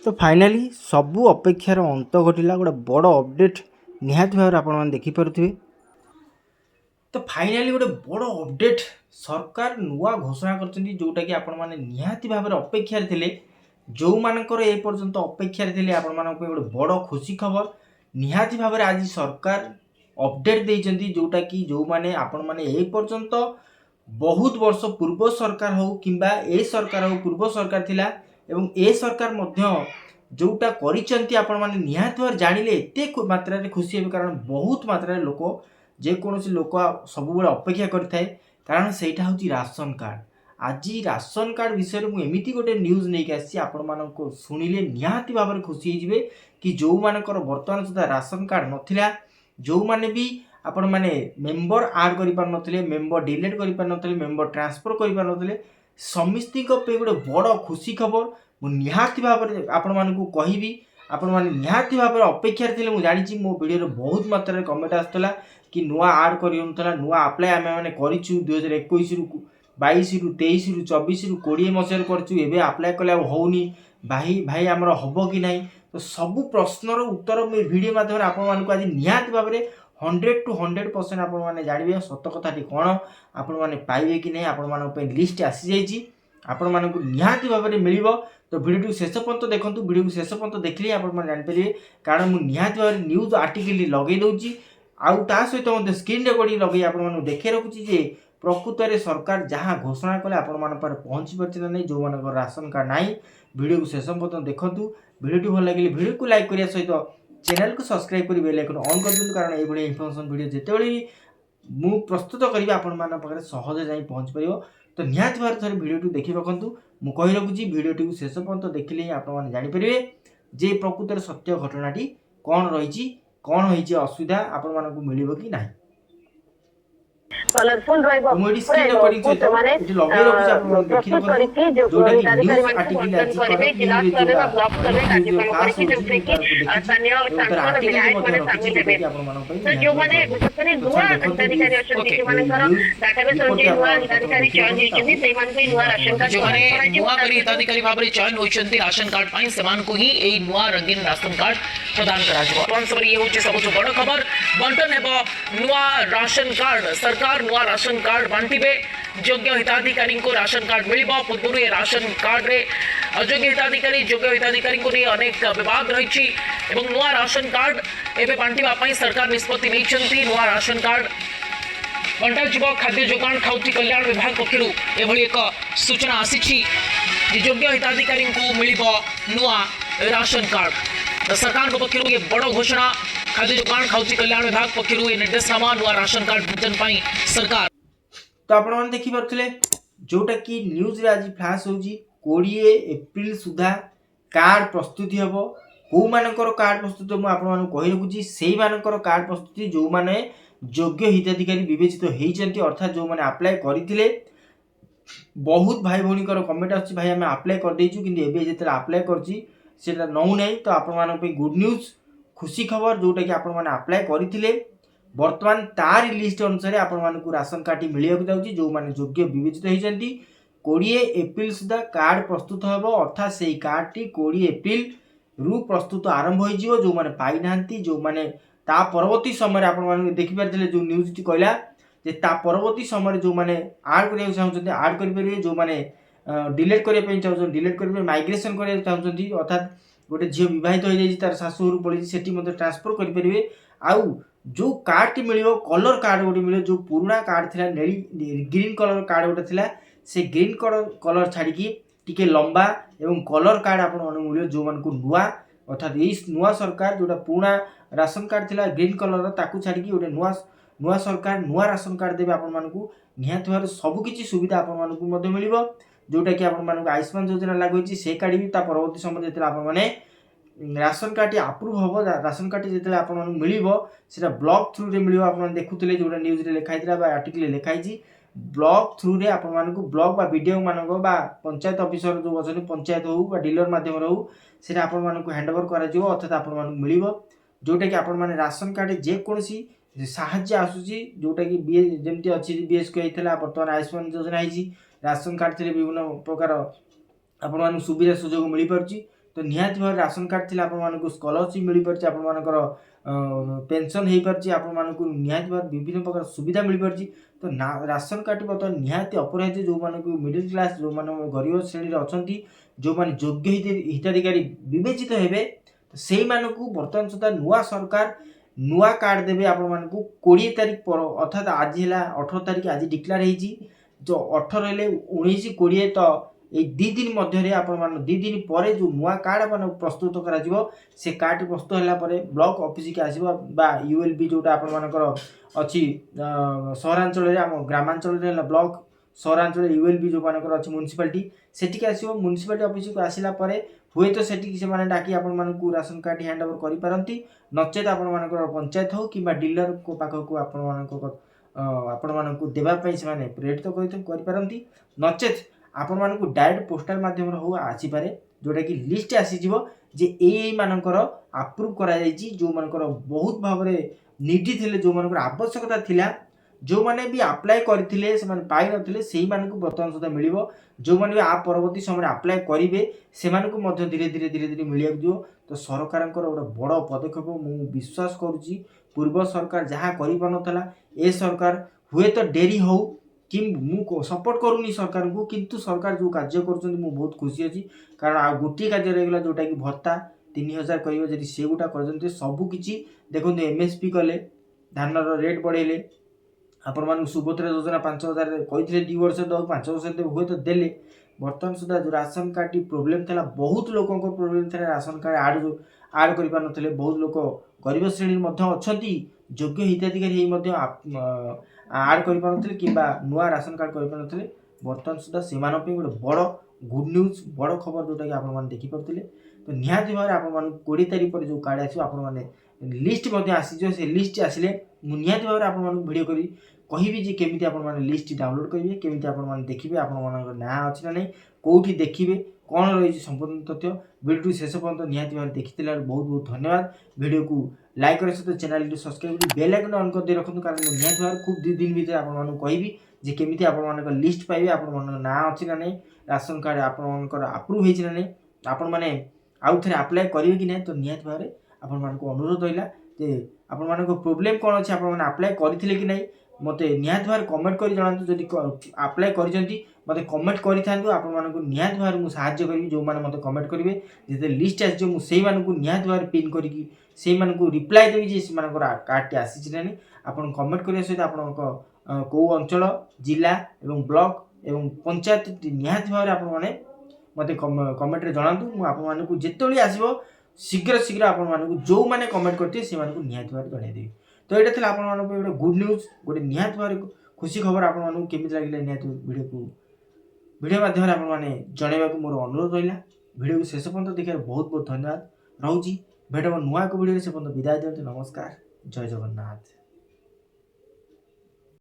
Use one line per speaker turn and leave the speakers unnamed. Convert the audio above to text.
तो फाइनाली सबू अपेक्षार अंत घटिला गोटे बड़ अपडेट निहाती भाव आपण देखिपे। तो फाइनाली गोटे बड़ अपडेट सरकार नुआ घोषणा कर जोटा कि आपण मैंने निहाती भाव अपेक्षार थे जो मानकर ए पर्यंत अपेक्षार थे आपण गोटे बड़ खुशी खबर निहाती भाव आज सरकार अपडेट देइचंती जोटा कि जो माने आपण माने ए पर्यंत बहुत वर्ष पूर्व सरकार हो किंबा ए सरकार हो पूर्व सरकार थिला एवं ए सरकार मध्य जोटा करिसंती आपण माने निहाती भाव जानिले एते मात्रा रे खुशी हेबे कारण बहुत मात्रा रे लोक जेकोसी लोक सबुबले अपेक्षा करिथाय कारण सेटा होची राशन कार्ड। आज राशन कार्ड विषय में एमिति गोटे न्यूज नहीं आसी आपण मानको सुनिले निहाती भाव खुशी होइजिबे कि जो मानकर वर्तमान सुधा राशन कार्ड नथिला जो माने भी आपण माने मेंबर ऐड करि पार नथिले मेंबर डिलीट करि पार नथिले मेंबर ट्रांसफर करि पार नथिले समिस्ती को पे गोटे बड़ खुशी खबर मु निहाती भाव आपण मानकु कहिबी आपण माने निहाती भाव अपेक्षा थिले मु जानिछि मो वीडियो रे बहुत मात्रा रे कमेंट आस्तला कि नुआ ऐड करियंतला नुआ अप्लाई आमे माने करिछु 2021 रु 22 रु 23 रु 24 रु 20 मसिया रे करछु एबे अप्लाई कले होउनी भाई भाई हमर हबो कि नाही तो सब प्रश्नर उत्तर मैं वीडियो माध्यम आपण मानकु आज निहाती भाव 100 to 100% आपण माने जानिबे सत्य कथाटी कोन आपण माने पाइबे कि नहीं आपण मानक पे लिस्ट आसी जाइछि आपण मानकु निहाती भाव मिलिबो। तो वीडियो शेष पर्यंत देखंतु वीडियो शेष पर्यंत देखले आपण माने जानि परिबे कारण मु निहाती भाव न्यूज आर्टिकल लगे दउछि आउ ता सहित मते स्क्रीन रेकॉर्डिंग लगे आपण माने देखे रखुछि जे प्रकृत रे सरकार जहां घोषणा कले आपण मान पर पहुंची परछि ना नहीं जो मान राशन कार्ड नाही वीडियो को शेष पर्यंत देखंतु वीडियो भल लगे वीडियो को लाइक करिया सहित चैनल को सब्सक्राइब करी बेल आइकन ऑन कर दियंतु कारण ए भली इन्फॉर्मेशन वीडियो जेतेबेले मु प्रस्तुत करिबे आपण मान पाखरे सहज जाई पहुंच परियो। तो निहाती भाव थरे वीडियो देखि रखंतु मु कहि रखुछि वीडियो को शेष पर्यंत देखिले आपण मान जानि परिबे जे प्रकृत सत्य घटनाटी कोन रहिछि कोन होइछि असुविधा आपण मानकु मिलिबो कि नाही
कलरफुल रहइबो
मोडी स्क्रीन रेकॉर्डिंग सहित एठी लगे रखुछि आपण देखि रखंतु जोटा कि न्यूज आर्टिकल अछि
करिवे जिला स्तर रे ब्लॉक स्तर रे कार्यक्रम करिके जेते कि स्थानीय सांसद विधायक माने सामिल हेबे तो जो माने विशेषकर नुआ अधिकारी अछंती जो माने घर डाटाबेस जे नुआ अधिकारी चयन होइछन्ती सेई मान को नुआ राशन कार्ड
जो माने नुआ करी हिताधिकारी भाबरे चयन होइछन्ती राशन कार्ड पई समान को ही एई नुआ रंगीन राशन कार्ड प्रदान करा जबो। स्पॉन्सर ये होछि सबसे बड़ खबर बंटन हेबो नुआ राशन कार्ड सरकार नुआ राशन कार्ड बांटिबे योग्य हिताधिकारी को राशन कार्ड मिलबो पूर्व ये राशन कार्ड रे अयोग्य हिताधिकारी योग्य हिताधिकारी को अनेक विवाद रही एवं नुआ राशन कार्ड एबे बांटिबा पई सरकार निष्पत्ति नैछन्ती नुआ राशन कार्ड बंटा जीव खाद्य जोगाण खाउटी कल्याण विभाग पक्षरु एभली एक सूचना आसीछि जे योग्य हिताधिकारी को मिलबो नुआ राशन कार्ड। तो सरकार को पक्षरु ये बड़ घोषणा खाद्य जोगाण खाउटी कल्याण विभाग पक्षरु ये निर्देशनामा नुआ राशन कार्ड वितरण पई सरकार।
तो आपण माने देखि परथले जोटा कि न्यूज रे आज फ्लैश होजी 20 एप्रिल सुधा कार्ड प्रस्तुति हेबो को मानकर कार्ड प्रस्तुति मु आपण माने कहि रखुची सेही मानकर कार्ड प्रस्तुति जो माने योग्य हिताधिकारी विवेचित हेइचंती अर्थात जो माने अप्लाई करिथिले बहुत भाई भौणी कमेंट आछि भाई हमें अप्लाई कर देइछु किंतु एबे जेते अप्लाई करछि सेटा नउ नै तो आपण माने पे गुड न्यूज खुशी खबर जोटा कि आपण माने अप्लाई करिथिले वर्तमान तार लिस्ट अनुसार आपण मानकु राशन कार्ड मिलिया जाउची जो माने योग्य विवेचित होइचंती 20 एप्रिल सुधा कार्ड प्रस्तुत हेबो अर्थात सेही कार्ड टी 20 एप्रिल रु प्रस्तुत आरंभ होई जिवो जो माने पाई नांती जो माने ता परवर्ती समय आपण माने देखि परथिले जो न्यूज टी कहला जे ता परवर्ती समय जो माने ऐड करिया चाहउचंती ऐड करि परिबे जो माने डिलीट करिया पे चाहउचंती डिलीट करिबे माइग्रेशन करिया चाहउचंती अर्थात गोटे झियो विवाहित हो जाई तार सासुर पळी सेठी मध्ये ट्रांसफर करि परिबे आउ जो कार्ड टी मिलियो कलर कार्ड गोटे मिलियो जो पुराना कार्ड थिला नेली ग्रीन कलर कार्ड गोटे थिला से ग्रीन कलर छाड़ी की टिके लंबा एवं कलर कार्ड आपण मन मिलियो जो मन को नुआ अर्थात ए नुआ सरकार जोटा पुराना राशन कार्ड थिला ग्रीन कलर ताकू छाड़ी की गोटे नुआ सरकार नुआ राशन कार्ड देबे आपण मन को निहात भार सब किछि सुविधा आपण मन को मध्ये मिलिबो जोटा कि आपण मन को आयुष्मान योजना लागू होछि से कार्ड भी ता परवर्ती समय जेतला आपण माने राशन कार्ड अप्रूव हम राशन कार्ड जिते आप मिलो से ब्लॉक थ्रू रे मिलो आप देखुले जो न्यूज रे लिखाई आर्टिकल लिखाई ब्लॉक थ्रू रे आप ब्लॉक वीडियो मानक पंचायत ऑफिसर जो अच्छे पंचायत हो डीलर माध्यम हो से हैंडओवर कर अर्थात आप मिल जोटा कि आपण मैंने राशन कार्ड जेकोसी साहाय्य आसूसी जोटा कि जमी अच्छी बीएसके होता बर्तमान आयुष्मान योजना है राशन कार्ड थे विभिन्न प्रकार आपण सुविधा सुजोग मिल पार्टी तो निहाती भाव राशन कार्ड थिले आपण मानकु स्कॉलरशिप मिल परछि, आपण मानकर पेंशन हेई परछि, आपण मानकु निहाती भाव विभिन्न प्रकार सुविधा मिल परछि। तो राशन कार्ड बर्तमान निहाती अपराज्य जो मानकु मिडिल क्लास जो मान गरीब श्रेणी रे अछंती, जो माने योग्य हिताधिकारी विवेचित हेबे, तो सेही मानकु बर्तमान सुधा नुआ सरकार नुआ कार्ड देबे आपण मानकु 20 तारिख पर, अर्थात आज हैला 18 तारिख आज डिक्लेयर हेछि, जो 18 हेले 19 20 तो ए 2 दिन मध्य आपण मान 2 दिन पर जो नुआ कार्ड मान प्रस्तुत करा जिवो, से कार्ड प्रस्तुत होला पर ब्लॉक ऑफिस के आसीबो बा यूएलबी जोटा आपण मानकर अछि सहरांचल रे, हम ग्रामांचल रे ब्लॉक, सहरांचल यूएलबी जो मानकर अछि म्युनिसिपालिटी, सेठी के आसीबो। म्युनिसिपालिटी ऑफिस को आसिला परे हुए तो सेठी से माने डाकी आपण मानकु राशन कार्ड हैंड ओवर करि पारंती, नचेत आपण मानकर पंचायत हो किबा डीलर को पाखो को आपण मानकु देबा पई से माने प्रेरित करि पारंती, नचेत आपण मानकु डायरेक्ट पोस्टल माध्यम रे हो आसी पारे, जोटा कि लिस्ट आसी जिवो जे ए मानकर अप्रूव करा जायछि, जो मानकर बहुत भाबरे निडी थिले, जो मानकर आवश्यकता थिला, जो माने भी अप्लाई करथिले से माने पाई नथिले, सेही मानकु वर्तमान सुधा मिलिबो। जो माने आ परवर्ती समय अप्लाई करिवे से मानकु मध्ये धीरे धीरे मिलिया दियो। तो सरकारंकर गोटे बड़ पदक्षेप मु विश्वास करूची, पूर्व सरकार जहा करि पानथला ए सरकार हुए तो डेरी हो कि मु सपोर्ट करूनी सरकार को, किंतु सरकार जो कार्य करूछन मु बहुत खुशी अछि, कारण आ गोटी कार्य रेगला जोटा कि भत्ता 3000 करियो, जदि से गुटा करजंते सब किछि देखो एमएसपी कले, धान रो रेट बढ़ेले, आपण मानकु सुभद्रा योजना 5000 कहिथिले 2 वर्ष दो 5 वर्ष दे हुए तो देले। वर्तमान सुधा जो राशन कार्ड प्रोब्लेम था, बहुत लोकों को प्रोब्लेम था, राशन कार्ड आड करि पानथले, बहुत लोक गरीब श्रेणी मध्ये अछंती, योग्य हिताधिकारी हेई मध्ये आड करि पानथले किबा नुआ राशन कार्ड करि पानथले। वर्तमान सुधा सेमान पे गोटे बड़ गुड न्यूज, बड़ खबर जोटा कि आपण माने देखि परथिले। तो निहाती भाव आपण माने 20 तारिख पर जो कार्ड आसी आपण माने लिस्ट मध्ये आसी जो, से लिस्ट आसिले मु निहाती भाव आपण माने वीडियो करी कहिबी जे केमिति आपण माने लिस्ट डाउनलोड करिवे, केमिति आपण माने देखिबे, आपण मानकर ना अछि ना नै, कोठी देखिबे, कोन रही संपूर्ण तथ्य। वीडियो शेष पर्यंत निहाती भाव देखिथिला बहुत बहुत धन्यवाद। वीडियो को लाइक करे सहित चैनल को सब्सक्राइब करी बेल आइकन ऑन कर दे रखନ୍ତୁ, कारण निहाती भाव खूब 2 दिन भीतर आपण मानक कहिबी जे केमिति आपण मानक लिस्ट पाइबे, आपण मानक ना अछि ना नै, राशन कार्ड आपण मानकर अप्रूव हेछि ना नै, आपण माने आउ थरे अप्लाई करिवे कि नै। तो निहाती भाव आपण मानक अनुरोध होइला जे आपण मानक प्रॉब्लम कोन अछि, आपण माने अप्लाई करिथिले कि नै, मते निहाती भाव कमेंट करी जणांतु। जदि अप्लाई करिसंती मते कमेंट करि थांतु, आपण मानकु निहाती भाव मु सहाय्य करिवि। जो माने मते कमेंट करिवे जे लिस्ट आसी मु सेही मानकु निहाती भाव पिन करिकि सेही मानकु रिप्लाई देबि जे से मानकर कार्ड टी आसी छि नै। आपण कमेंट करिया सहित आपणक को अंचल, जिला एवं ब्लॉक एवं पंचायत निहाती भाव आपण माने मते कमेंट रे जणांतु। मु आपण मानकु जेतोली आसीबो शीघ्र आपण मानकु जो माने कमेंट करते से मानकु निहाती भाव जणाइ देबि। तो एटा थिला आपण मानकु गोटे गुड न्यूज, गोटे निहाती भाव खुशी खबर आपण मानकु केमिति लागिला निहाती वीडियो माध्यम आपण माने जणाइबाकु मोर अनुरोध रहिला। वीडियो को शेष पर्यंत देखिबार बहुत बहुत धन्यवाद रहउची। भेटब नुआ को वीडियो से पर्यंत विदाय दियंतु। नमस्कार, जय जगन्नाथ।